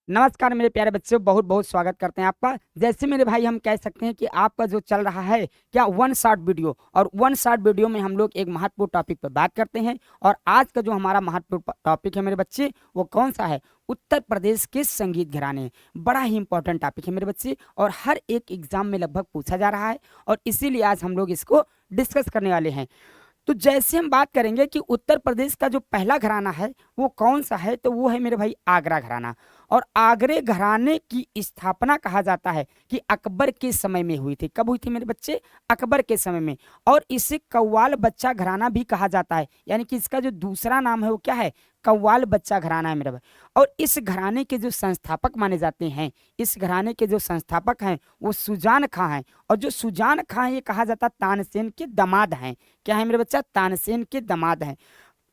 नमस्कार मेरे प्यारे बच्चों, बहुत बहुत स्वागत करते हैं आपका। जैसे मेरे भाई हम कह सकते हैं कि आपका जो चल रहा है क्या वन शॉट वीडियो, और वन शॉट वीडियो में हम लोग एक महत्वपूर्ण टॉपिक पर बात करते हैं। और आज का जो हमारा महत्वपूर्ण टॉपिक है मेरे बच्चे, वो कौन सा है? उत्तर प्रदेश के संगीत घराने। बड़ा ही इंपॉर्टेंट टॉपिक है मेरे बच्चे, और हर एक एग्जाम में लगभग पूछा जा रहा है, और इसीलिए आज हम लोग इसको डिस्कस करने वाले हैं। तो जैसे हम बात करेंगे कि उत्तर प्रदेश का जो पहला घराना है वो कौन सा है, तो वो है मेरे भाई आगरा घराना। और आगरे घराने की स्थापना कहा जाता है कि अकबर के समय में हुई थी। कब हुई थी मेरे बच्चे? अकबर के समय में। और इसे कव्वाल बच्चा घराना भी कहा जाता है, यानी कि इसका जो दूसरा नाम है वो क्या है? कव्वाल बच्चा घराना है मेरे भाई। और इस घराने के जो संस्थापक माने जाते हैं, इस घराने के जो संस्थापक हैं वो सुजान खां हैं। और जो सुजान खां ये कहा जाता है तानसेन के दामाद हैं। क्या है मेरे बच्चा? तानसेन के दामाद हैं।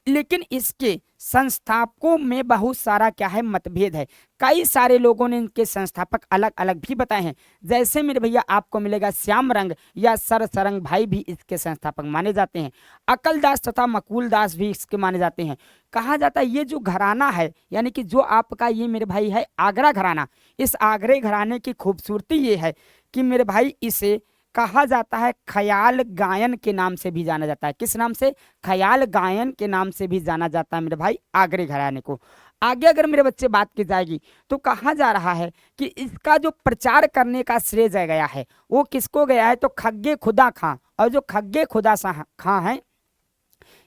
लेकिन इसके संस्थापकों में बहुत सारा क्या है? मतभेद है। कई सारे लोगों ने इनके संस्थापक अलग अलग भी बताए हैं। जैसे मेरे भैया आपको मिलेगा श्याम रंग या सर सरंग भाई भी इसके संस्थापक माने जाते हैं। अकलदास तथा मकूल दास भी इसके माने जाते हैं। कहा जाता है ये जो घराना है, यानी कि जो आपका ये मेरे भाई है आगरा घराना, इस आगरे घराने की खूबसूरती ये है कि मेरे भाई इसे कहा जाता है ख्याल गायन के नाम से भी जाना जाता है। किस नाम से? ख्याल गायन के नाम से भी जाना जाता है मेरे भाई आगरे घराने को। आगे अगर मेरे बच्चे बात की जाएगी तो कहा जा रहा है कि इसका जो प्रचार करने का श्रेय गया है वो किसको गया है? तो खग्गे खुदा खां। और जो खग्गे खुदा खां हैं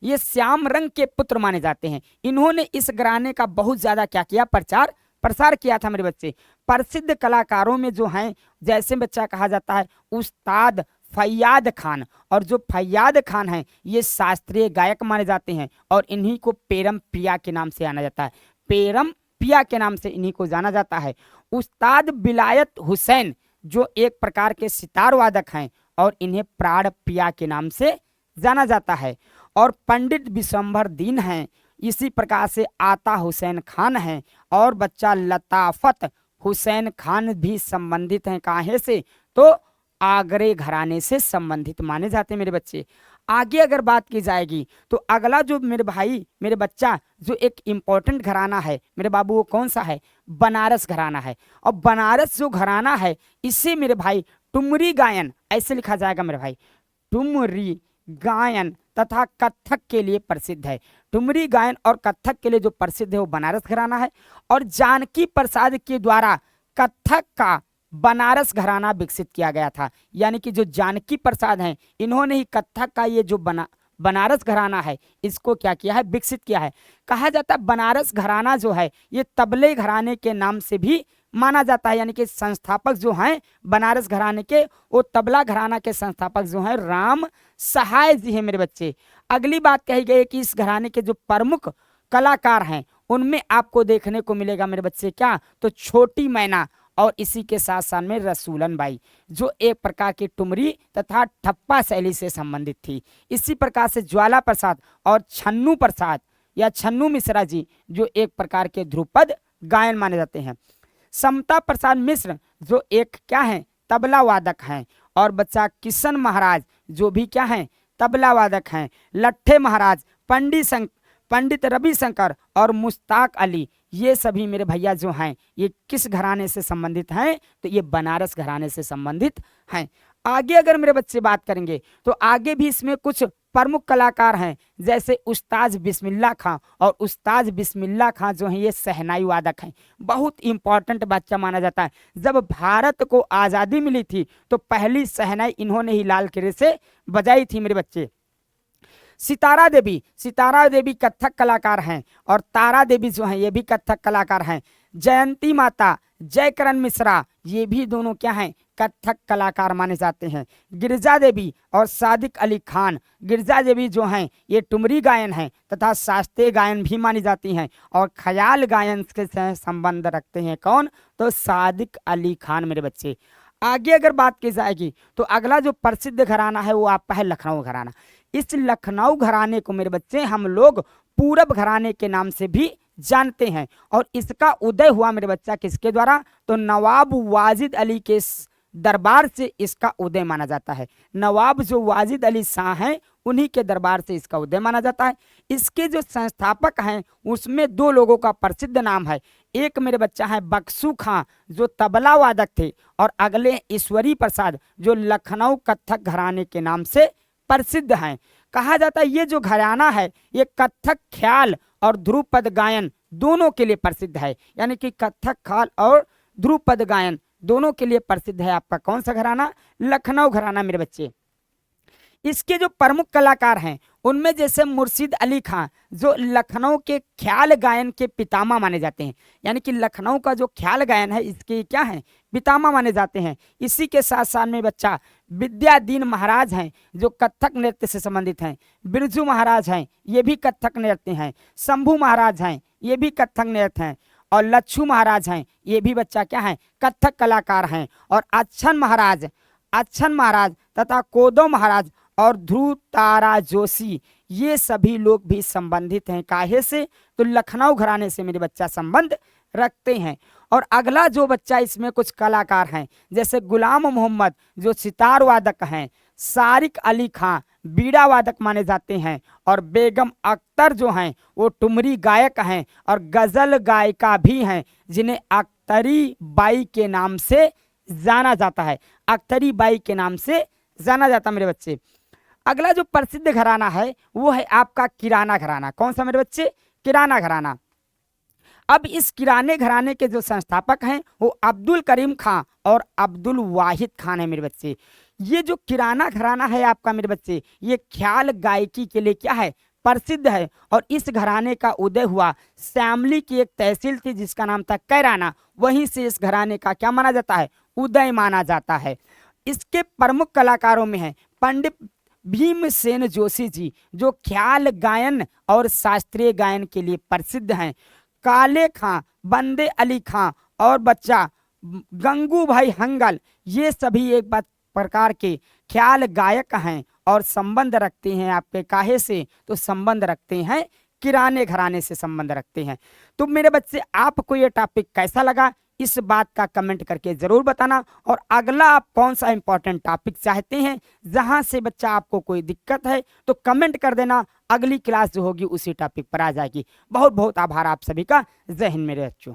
ये श्याम रंग के पुत्र माने जाते हैं। इन्होंने इस घराने का बहुत ज्यादा क्या किया? प्रचार प्रसार किया था मेरे बच्चे। प्रसिद्ध कलाकारों में जो हैं, जैसे बच्चा कहा जाता है उस्ताद फैयाद खान। और जो फैयाद खान हैं ये शास्त्रीय गायक माने जाते हैं, और इन्हीं को पेरम पिया के नाम से जाना जाता है। पेरम पिया के नाम से इन्हीं को जाना जाता है। उस्ताद बिलायत हुसैन जो एक प्रकार के सितार वादक हैं, और इन्हें प्राण पिया के नाम से जाना जाता है। और पंडित विशंभर दीन हैं। इसी प्रकार से आता हुसैन खान हैं। और बच्चा लताफत हुसैन खान भी संबंधित हैं। काहे से? तो आगरे घराने से संबंधित माने जाते हैं मेरे बच्चे। आगे अगर बात की जाएगी तो अगला जो मेरे भाई मेरे बच्चा जो एक इंपॉर्टेंट घराना है मेरे बाबू, वो कौन सा है? बनारस घराना है। और बनारस जो घराना है इसे मेरे भाई ठुमरी गायन ऐसे लिखा जाएगा मेरे भाई, ठुमरी गायन तथा कथक के लिए प्रसिद्ध है। ठुमरी गायन और कथक के लिए जो प्रसिद्ध है वो बनारस घराना है। और जानकी प्रसाद के द्वारा कथक का बनारस घराना विकसित किया गया था। यानी कि जो जानकी प्रसाद हैं इन्होंने ही कथक का ये जो बनारस घराना है इसको क्या किया है? विकसित किया है। कहा जाता है बनारस घराना जो है ये तबले घराने के नाम से भी माना जाता है। यानी कि संस्थापक जो हैं बनारस घराने के, वो तबला घराना के संस्थापक जो हैं राम सहाय जी हैं मेरे बच्चे। अगली बात कही गई है कि इस घराने के जो प्रमुख कलाकार हैं उनमें आपको देखने को मिलेगा मेरे बच्चे क्या? तो छोटी मैना, और इसी के साथ साथ में रसूलन बाई जो एक प्रकार की ठुमरी तथा ठप्पा शैली से संबंधित थी। इसी प्रकार से ज्वाला प्रसाद और छन्नू प्रसाद या छन्नू मिश्रा जी जो एक प्रकार के ध्रुपद गायन माने जाते हैं। समता प्रसाद मिश्र जो एक क्या है? तबला वादक हैं। और बच्चा किशन महाराज जो भी क्या हैं? तबला वादक हैं। लट्ठे महाराज, पंडित रविशंकर और मुश्ताक अली, ये सभी मेरे भैया जो हैं ये किस घराने से संबंधित हैं? तो ये बनारस घराने से संबंधित हैं। आगे अगर मेरे बच्चे बात करेंगे तो आगे भी इसमें कुछ प्रमुख कलाकार हैं, जैसे उस्ताद बिस्मिल्ला खां। और उस्ताद बिस्मिल्ला खां जो हैं ये शहनाई वादक हैं। बहुत इंपॉर्टेंट बच्चा माना जाता है। जब भारत को आज़ादी मिली थी तो पहली शहनाई इन्होंने ही लाल किले से बजाई थी मेरे बच्चे। सितारा देवी कथक कलाकार हैं। और तारा देवी जो हैं ये भी कथक कलाकार हैं। जयंती माता, जयकरण मिश्रा ये भी दोनों क्या हैं? कथक कलाकार माने जाते हैं। गिरजा देवी और सादिक अली खान, गिरजा देवी जो हैं ये ठुमरी गायन हैं तथा शास्त्रीय गायन भी मानी जाती हैं। और ख्याल गायन के से संबंध रखते हैं कौन? तो सादिक अली खान मेरे बच्चे। आगे अगर बात की जाएगी तो अगला जो प्रसिद्ध घराना है वो आपका है लखनऊ घराना। इस लखनऊ घराने को मेरे बच्चे हम लोग पूरब घराने के नाम से भी जानते हैं। और इसका उदय हुआ मेरे बच्चा किसके द्वारा? तो नवाब वाजिद अली के दरबार से इसका उदय माना जाता है। नवाब जो वाजिद अली शाह हैं उन्हीं के दरबार से इसका उदय माना जाता है। इसके जो संस्थापक हैं उसमें दो लोगों का प्रसिद्ध नाम है। एक मेरे बच्चा है बक्सू खां जो तबला वादक थे, और अगले ईश्वरी प्रसाद जो लखनऊ कत्थक घराने के नाम से प्रसिद्ध हैं। कहा जाता है ये जो घराना है ये कत्थक ख्याल और ध्रुपद गायन दोनों के लिए प्रसिद्ध है, यानी कि कत्थक ख्याल और ध्रुपद गायन दोनों के लिए प्रसिद्ध है आपका कौन सा घराना, लखनऊ घराना मेरे बच्चे। इसके जो प्रमुख कलाकार हैं उनमें जैसे मुर्शिद अली खां जो लखनऊ के ख्याल गायन के पितामह माने जाते हैं, यानी कि लखनऊ का जो ख्याल गायन है इसके क्या है, पितामह माने जाते हैं। इसी के साथ साथ में बच्चा विद्यादीन महाराज हैं जो कथक नृत्य से संबंधित हैं, बिरजू महाराज हैं ये भी कथक नृत्य हैं, शंभू महाराज हैं ये भी कथक नृत्य हैं, और लच्छू महाराज हैं ये भी बच्चा क्या है, कथक कलाकार हैं। और अच्छन महाराज तथा कोदो महाराज और ध्रुव तारा जोशी ये सभी लोग भी संबंधित हैं काहे से, तो लखनऊ घराने से मेरे बच्चा संबंध रखते हैं। और अगला जो बच्चा इसमें कुछ कलाकार हैं जैसे गुलाम मोहम्मद जो सितार वादक हैं, सारिक अली खां बीड़ा वादक माने जाते हैं, और बेगम अख्तर जो हैं वो ठुमरी गायक हैं और गजल गायिका भी हैं जिन्हें अख्तरी बाई के नाम से जाना जाता है, अख्तरी बाई के नाम से जाना जाता मेरे बच्चे। अगला जो प्रसिद्ध घराना है वो है आपका किराना घराना। कौन सा मेरे बच्चे, किराना घराना। अब इस किराने घराने के जो संस्थापक हैं वो अब्दुल करीम खां और अब्दुल वाहिद खान है मेरे बच्चे। ये जो किराना घराना है आपका मेरे बच्चे ये ख्याल गायकी के लिए क्या है, प्रसिद्ध है, और इस घराने का उदय हुआ शामली की एक तहसील थी जिसका नाम था कैराना, वहीं से इस घराने का क्या माना जाता है, उदय माना जाता है। इसके प्रमुख कलाकारों में है पंडित भीमसेन जोशी जी जो ख्याल गायन और शास्त्रीय गायन के लिए प्रसिद्ध हैं, काले खां, बंदे अली खां और बच्चा गंगू भाई हंगल ये सभी एक प्रकार के ख्याल गायक हैं और संबंध रखते हैं आपके काहे से, तो संबंध रखते हैं किराने घराने से संबंध रखते हैं। तो मेरे बच्चे आपको ये टॉपिक कैसा लगा इस बात का कमेंट करके जरूर बताना, और अगला आप कौन सा इंपॉर्टेंट टॉपिक चाहते हैं जहां से बच्चा आपको कोई दिक्कत है तो कमेंट कर देना, अगली क्लास जो होगी उसी टॉपिक पर आ जाएगी। बहुत बहुत आभार आप सभी का। जय हिंद मेरे बच्चों।